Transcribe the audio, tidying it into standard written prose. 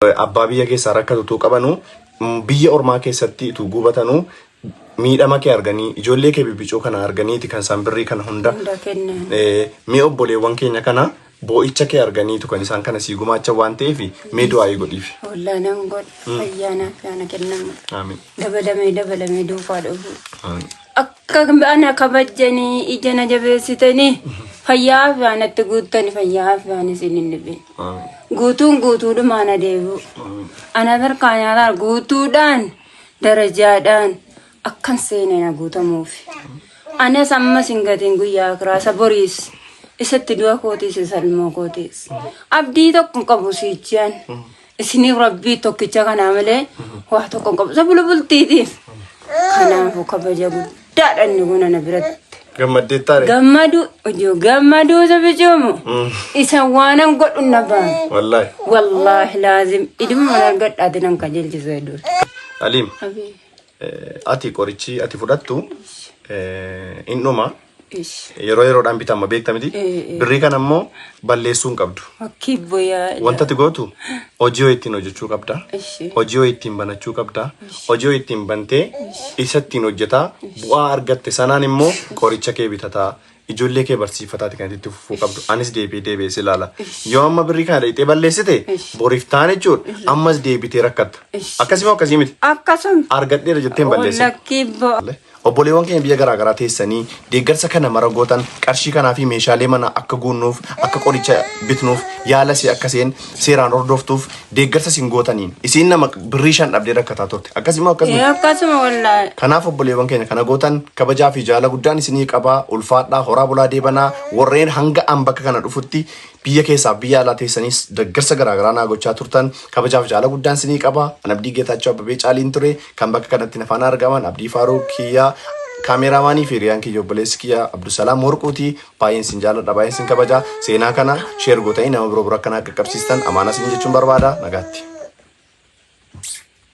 abbaa biyya keessaa rakkatu qabanu biyya ormaa keessatti tu gubatanu miidhama kee arganii ijoollee kee bibbicoo kana arganiiti kan isaan birrii kana hunda mee obboleewwan keenya kana boo'icha kee arganiitu kan isaan kana sii gumaacha waan ta'eef mee du'aa godhiif. Wallahi nan godha ayyaana kana kennamu. Amiin. Dabalamee duukaa dhufu. Akka ana kabajjanii ija na jabeessitanii fayyaa fi aanatti guuttanii fayyaa fi aan isin hin dhibin. Guutuudhumaan adeemu. Ana barkaa nyaataa guutuudhaan darajaadhaan akkan seenaa guutamuuf. Anas ammas hin gatiin guyyaa kiraasa boriis. Isatti du'a kootiis salmoo kootiis. Abdii tokko qabu siichaan. Isinii rabbii tokkicha kanaa malee waa tokko qabu. Sabula bultiitiif. Kanaafuu kabaja guddaadhaan ni guna na biratti. Gammadee taare. Gammaduu sabijoomu. Isa waanan godhu na baan. Wallahi laazim. Iduma mana argadhaati nan kajeelchisa hedduu. Aliim. Ati qorichi ati fudhattu innuma. Yeroodhaan bitama beektamiti birrii kan ammoo balleessuu hin qabdu. Wanta ati gootu hojii ittiin hojjechuu qabda. Hojii ittiin banachuu qabda. Hojii ittiin bantee isa ittiin hojjetaa bu'aa argatte sanaan immoo qoricha kee bitataa ijoollee kee barsiifataati kan itti fufuu qabdu. Anis deebi'ee si ilaala. Yoo amma birrii kana dhaqxee balleessite boriif taane jechuudha ammas deebitee rakkatta. Akkasuma akkasii miti. Akkasuma. Argadheera jettee hin balleessite. Obboleewwan keenya biyya garaagaraa teessanii deeggarsa kana mara gootan qarshii kanaa fi meeshaalee mana akka guunnuuf akka qoricha bitnuuf yaala si akka seeraan hordoftuuf deeggarsa sin gootaniin isiin nama birrii 5 dhabdee rakkataa turte akkasuma wallahi. Kanaaf obboleewwan keenya kana gootan kabajaa fi jaala guddaan isinii qabaa ulfaadhaa horaa bulaa deebanaa warreen hanga an bakka kana dhufutti biyya keessaa biyya alaa teessanis deeggarsa garaagaraa naa gochaa turtan kabajaa fi jaala guddaan isinii qabaa. Abdii Geetaachoo Abbabee Caaliin ture kan bakka kanatti nafaan argaman Abdii Faaruu Kiyyaa kaameraamaanii fi hiriyaan kiyya obboleessi kiyya Abdusalaam Warquutii baay'een sin jaalladha baay'een sin kabajaa seenaa kana sheer gootanii nama biroo bira akka qaqqabsiistan amaana isin jechuun barbaada nagaatti.